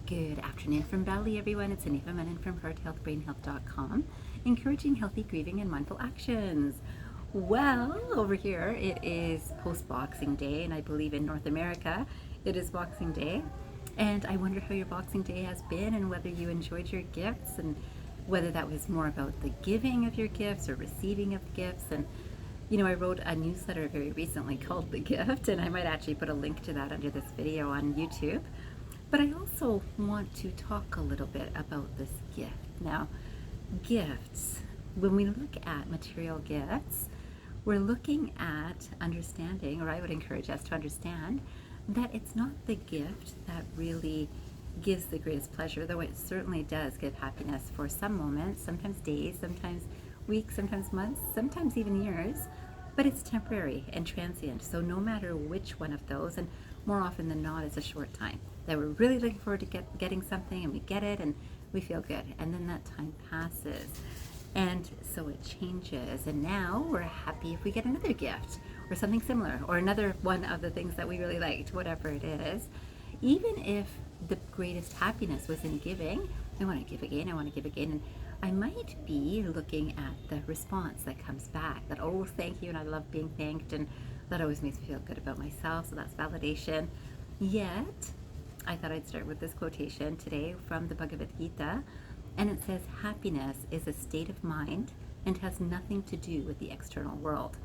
Good afternoon from Bali, everyone. It's Anifa Menon from hearthealthbrainhealth.com, encouraging healthy grieving and mindful actions. Well, over here it is post-Boxing Day, and I believe in North America it is Boxing Day. And I wonder how your Boxing Day has been and whether you enjoyed your gifts and whether that was more about the giving of your gifts or receiving of gifts. And I wrote a newsletter very recently called The Gift, and I might actually put a link to that under this video on YouTube. But I also want to talk a little bit about this gift. Now, gifts, when we look at material gifts, we're looking at understanding, or I would encourage us to understand, that it's not the gift that really gives the greatest pleasure, though it certainly does give happiness for some moments, sometimes days, sometimes weeks, sometimes months, sometimes even years, but it's temporary and transient. So no matter which one of those, and more often than not, it's a short time that we're really looking forward to getting something, and we get it and we feel good, and then that time passes, and so it changes, and now we're happy if we get another gift or something similar, or another one of the things that we really liked, whatever it is. Even if the greatest happiness was in giving, I want to give again, and I might be looking at the response that comes back, that, oh, thank you, and I love being thanked, and that always makes me feel good about myself, so that's validation. Yet, I thought I'd start with this quotation today from the Bhagavad Gita, and it says, happiness is a state of mind and has nothing to do with the external world.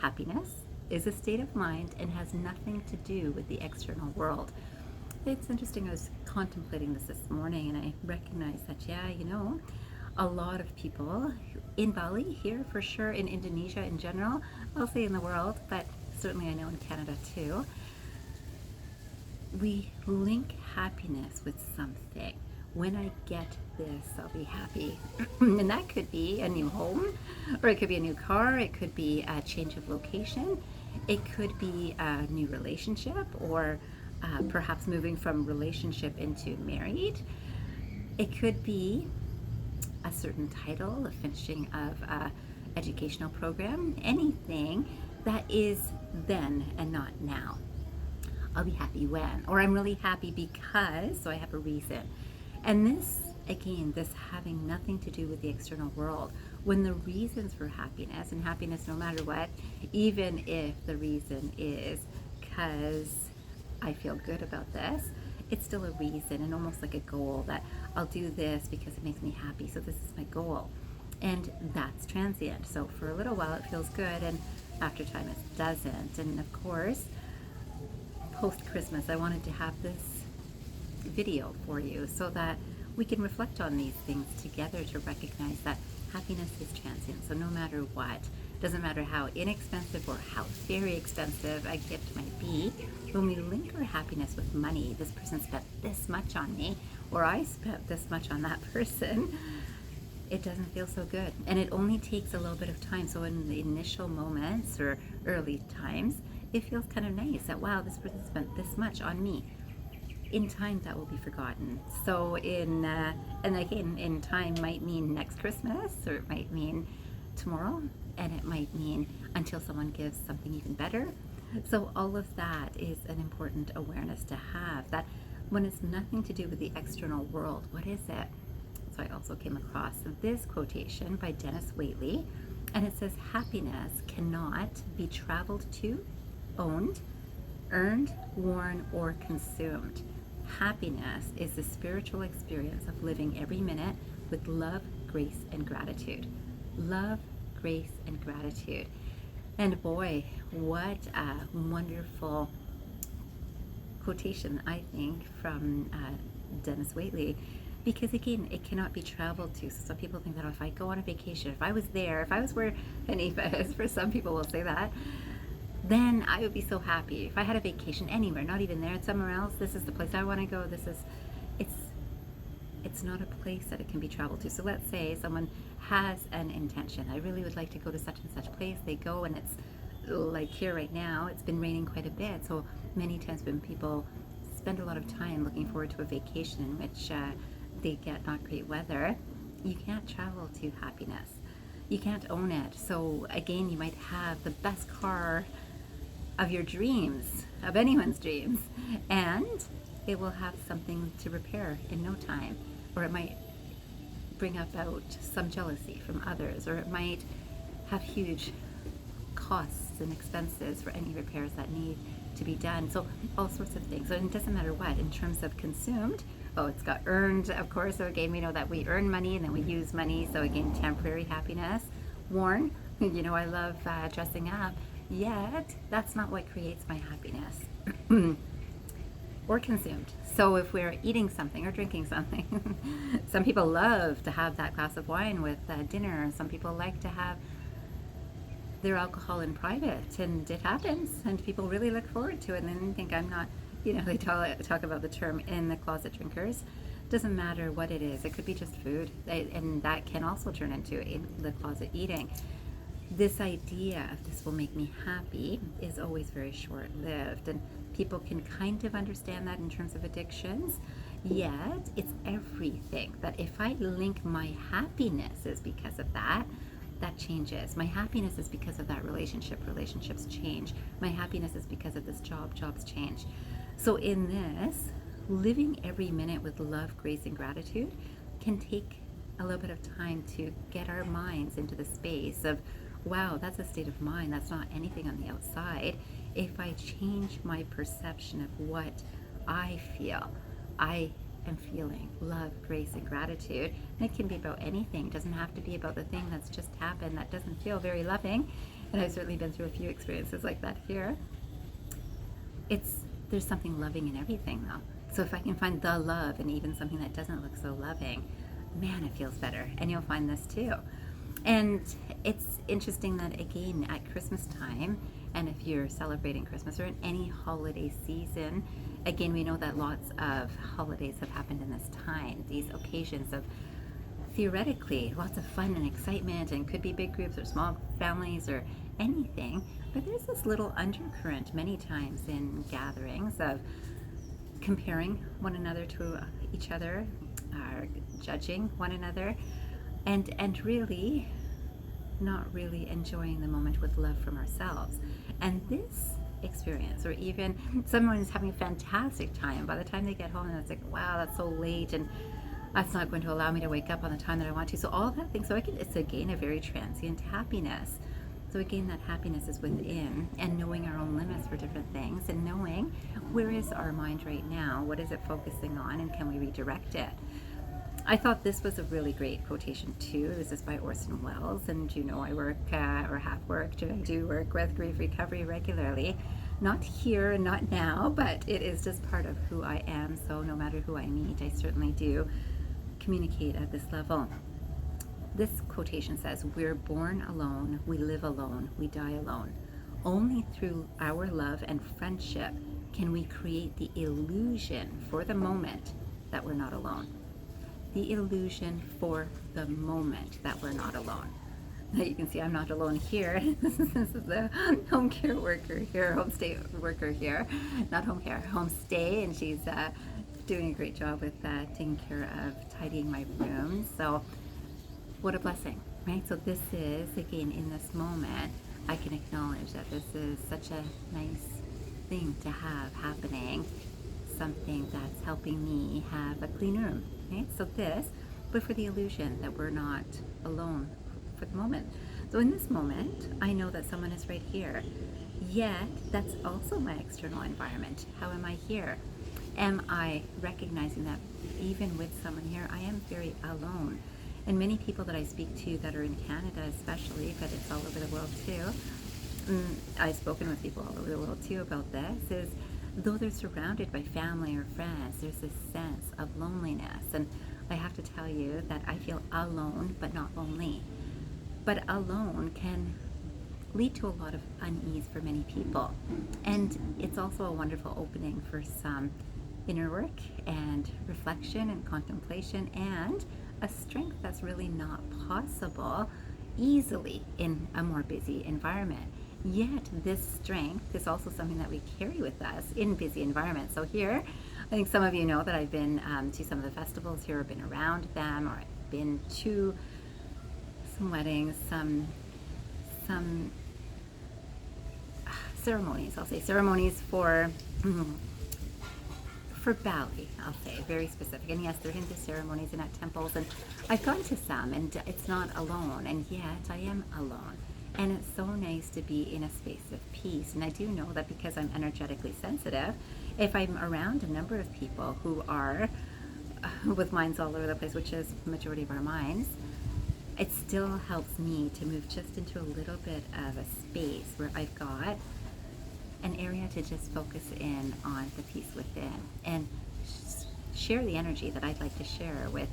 Happiness is a state of mind and has nothing to do with the external world. It's interesting, I was contemplating this morning, and I recognized that, a lot of people in Bali, here for sure, in Indonesia in general, I'll say in the world, but certainly I know in Canada too, we link happiness with something. When I get this, I'll be happy. And that could be a new home, or it could be a new car, it could be a change of location, it could be a new relationship, or perhaps moving from relationship into married. It could be a certain title, a finishing of an educational program, anything that is then and not now. I'll be happy when, or I'm really happy because, so I have a reason. And this, again, this having nothing to do with the external world, when the reasons for happiness, and happiness no matter what, even if the reason is because I feel good about this, it's still a reason, and almost like a goal, that I'll do this because it makes me happy, so this is my goal. And that's transient. So for a little while it feels good, and after time it doesn't. And of course, post-Christmas, I wanted to have this video for you so that we can reflect on these things together, to recognize that happiness is transient. So no matter what, doesn't matter how inexpensive or how very expensive a gift might be, when we link our happiness with money, this person spent this much on me, or I spent this much on that person, it doesn't feel so good. And it only takes a little bit of time. So in the initial moments or early times, it feels kind of nice that, wow, this person spent this much on me. In time, that will be forgotten. So and again, in time might mean next Christmas, or it might mean tomorrow, and it might mean until someone gives something even better. So all of that is an important awareness to have, that when it's nothing to do with the external world, what is it? So I also came across this quotation by Denis Waitley, and it says, happiness cannot be traveled to, owned, earned, worn, or consumed. Happiness is the spiritual experience of living every minute with love, grace, and gratitude. Love, grace, and gratitude. And boy, what a wonderful quotation, I think, from Denis Waitley. Because again, it cannot be traveled to. So some people think that, if I go on a vacation, if I was there, if I was where Anifa is, for some people will say that, then I would be so happy. If I had a vacation anywhere, not even there, somewhere else, this is the place I want to go. It's not a place that it can be traveled to. So let's say someone has an intention. I really would like to go to such and such place. They go, and it's like here right now, it's been raining quite a bit. So many times when people spend a lot of time looking forward to a vacation in which they get not great weather, you can't travel to happiness. You can't own it. So again, you might have the best car of your dreams, of anyone's dreams, and it will have something to repair in no time, or it might bring about some jealousy from others, or it might have huge costs and expenses for any repairs that need to be done. So all sorts of things. So it doesn't matter what. In terms of consumed, it's got earned, of course. So again, we know that we earn money and then we use money. So again, temporary happiness. Worn, I love dressing up. Yet that's not what creates my happiness. Or consumed. So if we're eating something or drinking something, some people love to have that glass of wine with dinner, and some people like to have their alcohol in private, and it happens, and people really look forward to it, and then think I'm not, they talk about the term in the closet drinkers. Doesn't matter what it is. It could be just food, and that can also turn into in the closet eating. This idea of this will make me happy is always very short-lived, and people can kind of understand that in terms of addictions, yet it's everything. That if I link my happiness is because of that changes. My happiness is because of that relationship. Relationships change. My happiness is because of this job. Jobs change. So in this, living every minute with love, grace, and gratitude can take a little bit of time to get our minds into the space of, wow, that's a state of mind. That's not anything on the outside. If I change my perception of what I feel, I am feeling love, grace, and gratitude. And it can be about anything. It doesn't have to be about the thing that's just happened that doesn't feel very loving. And I've certainly been through a few experiences like that here. There's something loving in everything though. So if I can find the love in even something that doesn't look so loving, man, it feels better. And you'll find this too. And it's interesting that again at Christmas time, and if you're celebrating Christmas or in any holiday season, again, we know that lots of holidays have happened in this time. These occasions of theoretically lots of fun and excitement, and could be big groups or small families or anything. But there's this little undercurrent many times in gatherings of comparing one another to each other, judging one another, and really not really enjoying the moment with love from ourselves. And this experience, or even someone is having a fantastic time, by the time they get home and it's like, wow, that's so late, and that's not going to allow me to wake up on the time that I want to. So all that thing, so it's again a very transient happiness. So again, that happiness is within, and knowing our own limits for different things, and knowing where is our mind right now, what is it focusing on, and can we redirect it. I thought this was a really great quotation too. This is by Orson Welles, and I work or have worked, and I do work with grief recovery regularly. Not here and not now, but it is just part of who I am. So no matter who I meet, I certainly do communicate at this level. This quotation says, "We're born alone, we live alone, we die alone. Only through our love and friendship can we create the illusion for the moment that we're not alone." The illusion for the moment that we're not alone. Now you can see I'm not alone here. This is the home care worker here, homestay worker here, not home care, homestay, and she's doing a great job with taking care of tidying my room. So what a blessing, right? So this is, again, in this moment, I can acknowledge that this is such a nice thing to have happening, something that's helping me have a clean room, right? So this, but for the illusion that we're not alone for the moment. So in this moment, I know that someone is right here, yet that's also my external environment. How am I here? Am I recognizing that even with someone here, I am very alone? And many people that I speak to that are in Canada especially, but it's all over the world too, I've spoken with people all over the world too about this, is though they're surrounded by family or friends, there's this sense of loneliness. And I have to tell you that I feel alone, but not lonely. But alone can lead to a lot of unease for many people. And it's also a wonderful opening for some inner work and reflection and contemplation, and a strength that's really not possible easily in a more busy environment. Yet this strength is also something that we carry with us in busy environments. So here, I think some of you know that I've been to some of the festivals here, or been around them, or I've been to some weddings, some ceremonies, I'll say ceremonies for Bali, I'll say, very specific. And yes, they're Hindu ceremonies and at temples, and I've gone to some, and it's not alone, and yet I am alone. And it's so nice to be in a space of peace. And I do know that because I'm energetically sensitive, if I'm around a number of people who are with minds all over the place, which is the majority of our minds, it still helps me to move just into a little bit of a space where I've got an area to just focus in on the peace within and share the energy that I'd like to share with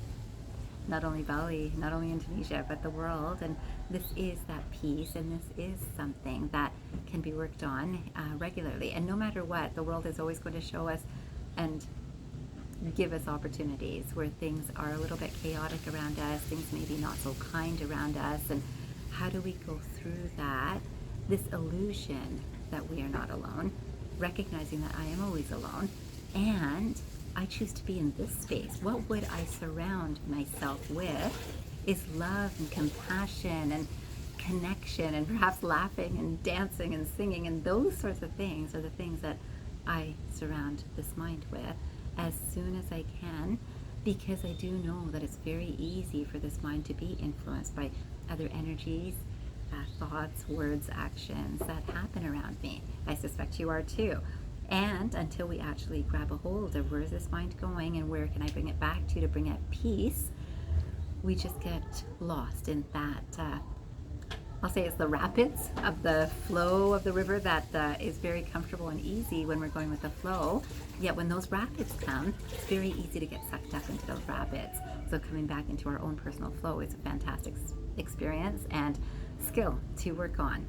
not only Bali, not only Indonesia, but the world. And this is that peace, and this is something that can be worked on regularly. And no matter what, the world is always going to show us and give us opportunities where things are a little bit chaotic around us, things maybe not so kind around us. And how do we go through that? This illusion that we are not alone, recognizing that I am always alone, and I choose to be in this space. What would I surround myself with is love and compassion and connection and perhaps laughing and dancing and singing, and those sorts of things are the things that I surround this mind with as soon as I can, because I do know that it's very easy for this mind to be influenced by other energies, thoughts, words, actions that happen around me. I suspect you are too. And until we actually grab a hold of where is this mind going and where can I bring it back to bring it peace, we just get lost in that, I'll say it's the rapids of the flow of the river that is very comfortable and easy when we're going with the flow. Yet when those rapids come, it's very easy to get sucked up into those rapids. So coming back into our own personal flow is a fantastic experience and skill to work on.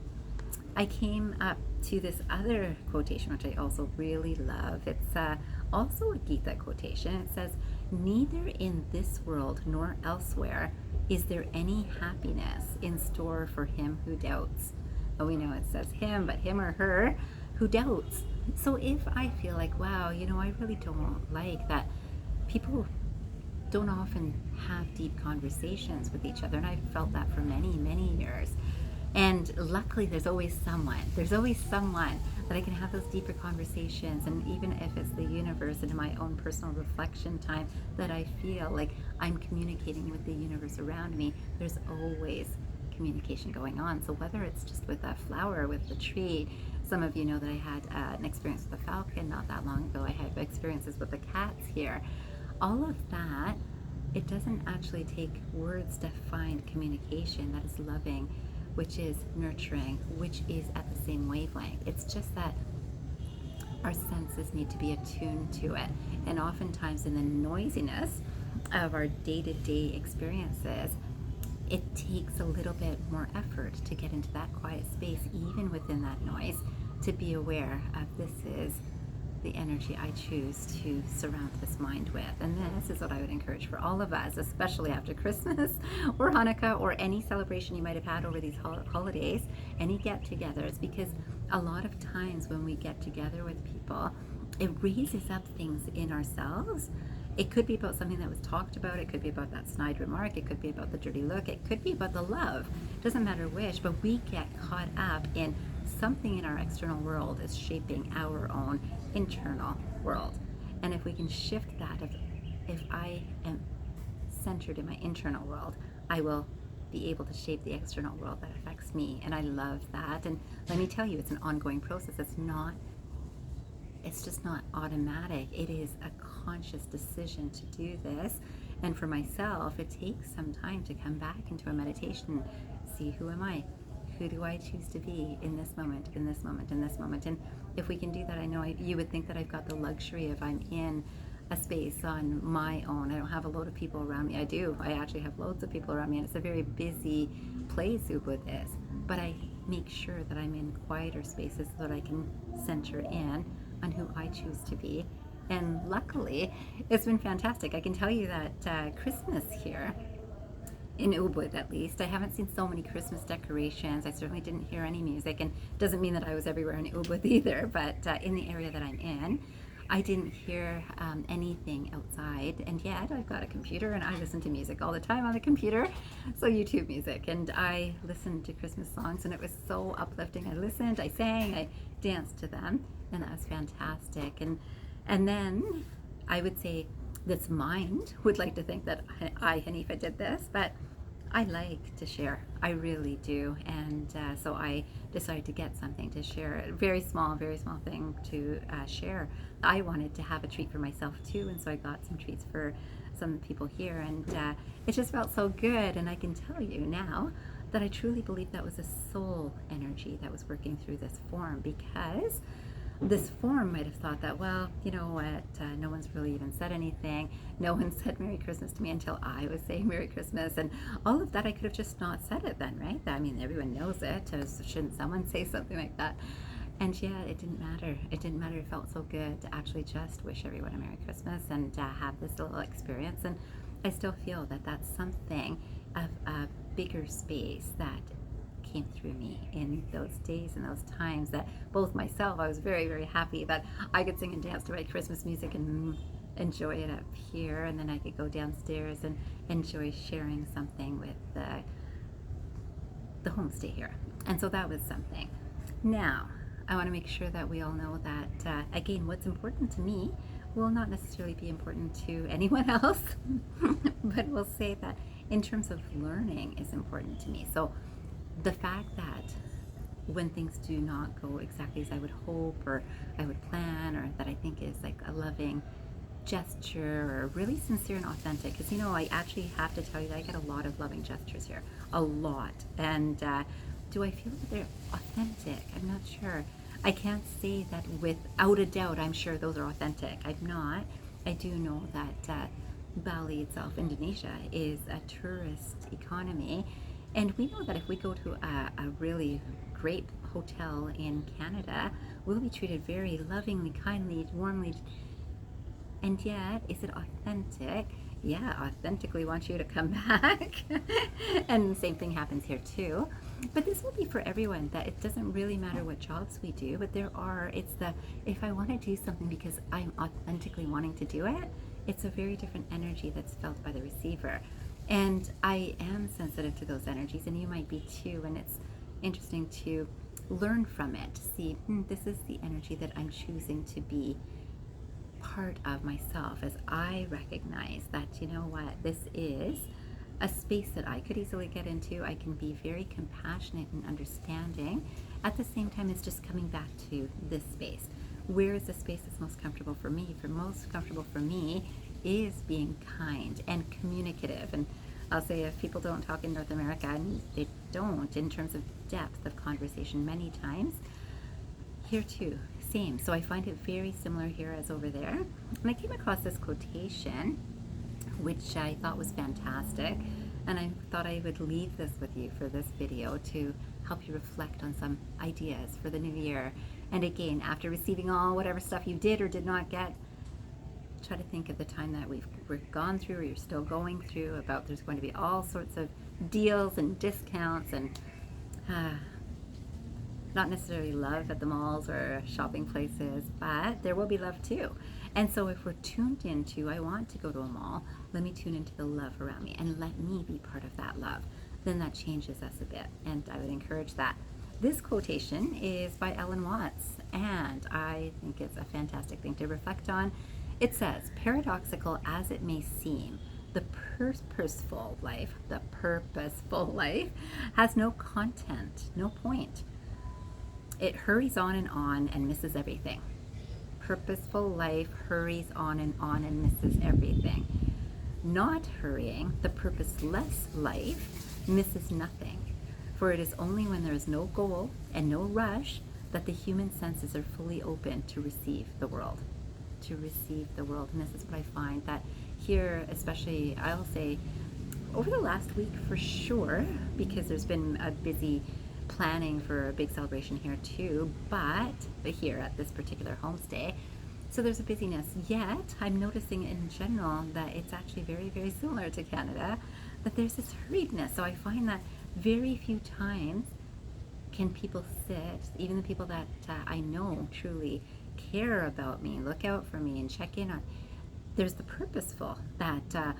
I came up to this other quotation, which I also really love. It's also a Gita quotation. It says, "Neither in this world nor elsewhere is there any happiness in store for him who doubts." Well, we know it says him, but him or her who doubts. So if I feel like, wow, I really don't like that people don't often have deep conversations with each other, and I've felt that for many, many years. And luckily, there's always someone that I can have those deeper conversations. And even if it's the universe and my own personal reflection time that I feel like I'm communicating with the universe around me, there's always communication going on. So whether it's just with a flower, with the tree, some of you know that I had an experience with a falcon not that long ago. I have experiences with the cats here. All of that, it doesn't actually take words to find communication that is loving, which is nurturing, which is at the same wavelength. It's just that our senses need to be attuned to it. And oftentimes in the noisiness of our day-to-day experiences, it takes a little bit more effort to get into that quiet space, even within that noise, to be aware of this is the energy I choose to surround this mind with. And this is what I would encourage for all of us, especially after Christmas or Hanukkah or any celebration you might have had over these holidays, any get-togethers, because a lot of times when we get together with people, it raises up things in ourselves. It could be about something that was talked about. It could be about that snide remark. It could be about the dirty look. It could be about the love. Doesn't matter which, but we get caught up in something in our external world is shaping our own internal world. And if we can shift that, if I am centered in my internal world, I will be able to shape the external world that affects me. And I love that. And let me tell you, it's an ongoing process. It's just not automatic. It is a conscious decision to do this. And for myself, it takes some time to come back into a meditation, see who am I? Who do I choose to be in this moment, in this moment, in this moment? And if we can do that, I know you would think that I've got the luxury of I'm in a space on my own. I don't have a load of people around me. I do. I actually have loads of people around me, and it's a very busy place Ubud is. But I make sure that I'm in quieter spaces so that I can center in on who I choose to be. And luckily, it's been fantastic. I can tell you that Christmas here, in Ubud at least, I haven't seen so many Christmas decorations. I certainly didn't hear any music, and doesn't mean that I was everywhere in Ubud either, but in the area that I'm in, I didn't hear anything outside. And yet I've got a computer and I listen to music all the time on the computer, so YouTube music, and I listened to Christmas songs and it was so uplifting. I listened, I sang, I danced to them, and that was fantastic. And then I would say this mind would like to think that I, Hanifa, did this, but I like to share. I really do. And so I decided to get something to share. A very small thing to share. I wanted to have a treat for myself too, and so I got some treats for some people here, and it just felt so good. And I can tell you now that I truly believe that was a soul energy that was working through this form, because this form might have thought that, well, you know what, no one's really even said anything. No one said Merry Christmas to me until I was saying Merry Christmas. And all of that, I could have just not said it then, right? I mean, everyone knows it. Shouldn't someone say something like that? And yet, it didn't matter. It didn't matter. It felt so good to actually just wish everyone a Merry Christmas and have this little experience. And I still feel that that's something of a bigger space that came through me in those days and those times, that both myself, I was very, very happy that I could sing and dance to my Christmas music and enjoy it up here, and then I could go downstairs and enjoy sharing something with the homestay here. And so that was something. Now, I want to make sure that we all know that, again, what's important to me will not necessarily be important to anyone else, but we'll say that in terms of learning is important to me. So the fact that when things do not go exactly as I would hope or I would plan, or that I think is like a loving gesture or really sincere and authentic, because you know, I actually have to tell you that I get a lot of loving gestures here, a lot. And do I feel that they're authentic? I'm not sure. I can't say that without a doubt I'm sure those are authentic. I'm not. I do know that Bali itself, Indonesia, is a tourist economy. And we know that if we go to a really great hotel in Canada, we'll be treated very lovingly, kindly, warmly. And yet, is it authentic? Yeah, authentically want you to come back. And the same thing happens here too. But this will be for everyone, that it doesn't really matter what jobs we do, but if I want to do something because I'm authentically wanting to do it, it's a very different energy that's felt by the receiver. And I am sensitive to those energies, and you might be too, and it's interesting to learn from it, to see, this is the energy that I'm choosing to be part of myself, as I recognize that, you know what, this is a space that I could easily get into. I can be very compassionate and understanding. At the same time, it's just coming back to this space. Where is the space that's most comfortable for me? Most comfortable for me is being kind and communicative. And I'll say, if people don't talk in North America, and they don't in terms of depth of conversation many times, here too, same. So I find it very similar here as over there. And I came across this quotation, which I thought was fantastic. And I thought I would leave this with you for this video to help you reflect on some ideas for the new year. And again, after receiving all whatever stuff you did or did not get, try to think of the time that we've gone through, or you're still going through, about there's going to be all sorts of deals and discounts and not necessarily love at the malls or shopping places, but there will be love too. And so if we're tuned into, I want to go to a mall, let me tune into the love around me and let me be part of that love. Then that changes us a bit, and I would encourage that. This quotation is by Ellen Watts, and I think it's a fantastic thing to reflect on. It says, paradoxical as it may seem, the purposeful life has no content, no point. It hurries on and misses everything. Purposeful life hurries on and misses everything. Not hurrying, the purposeless life misses nothing. For it is only when there is no goal and no rush that the human senses are fully open to receive the world. To receive the world. And this is what I find, that here, especially, I'll say, over the last week for sure, because there's been a busy planning for a big celebration here too, but here at this particular homestay, so there's a busyness. Yet I'm noticing in general that it's actually very, very similar to Canada, that there's this hurriedness. So I find that very few times can people sit, even the people that I know truly care about me, look out for me and check in on. There's the purposeful, that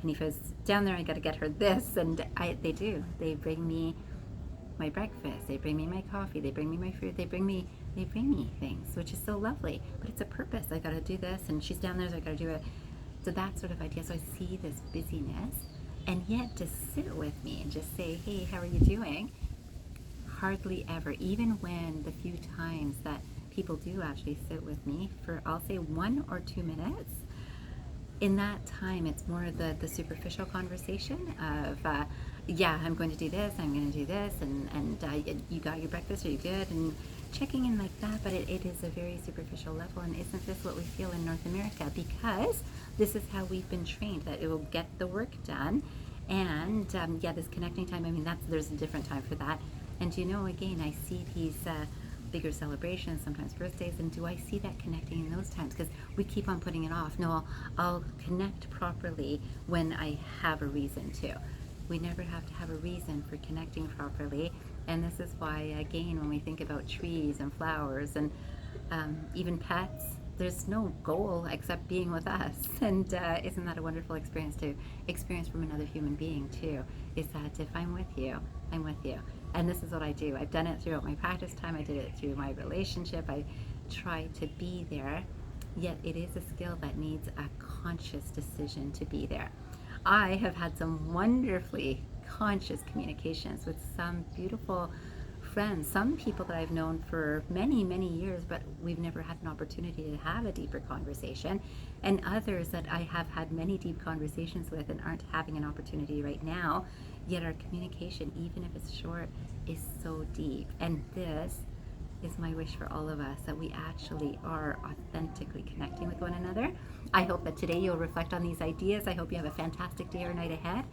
Hanifa's down there, I got to get her this, and they do. They bring me my breakfast, they bring me my coffee, they bring me my food, they bring me they bring me things, which is so lovely. But it's a purpose. I got to do this, and she's down there, so I got to do it. So that sort of idea. So I see this busyness, and yet to sit with me and just say, hey, how are you doing? Hardly ever, even when the few times that people do actually sit with me for, I'll say 1 or 2 minutes, in that time it's more the superficial conversation of, yeah, I'm going to do this, I'm going to do this, and you got your breakfast, are you good? And checking in like that, but it is a very superficial level. And isn't this what we feel in North America? Because this is how we've been trained, that it will get the work done. And yeah, this connecting time, I mean, there's a different time for that. And you know, again, I see these bigger celebrations, sometimes birthdays, and do I see that connecting in those times? Because we keep on putting it off. No, I'll connect properly when I have a reason to. We never have to have a reason for connecting properly. And this is why, again, when we think about trees and flowers and even pets, there's no goal except being with us. And isn't that a wonderful experience to experience from another human being too? Is that if I'm with you, I'm with you. And this is what I do. I've done it throughout my practice time. I did it through my relationship. I try to be there. Yet it is a skill that needs a conscious decision to be there. I have had some wonderfully conscious communications with some beautiful friends, some people that I've known for many, many years, but we've never had an opportunity to have a deeper conversation, and others that I have had many deep conversations with and aren't having an opportunity right now, yet our communication, even if it's short, is so deep. And this is my wish for all of us, that we actually are authentically connecting with one another. I hope that today you'll reflect on these ideas. I hope you have a fantastic day or night ahead.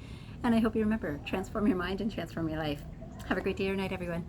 And I hope you remember, transform your mind and transform your life. Have a great day or night, everyone.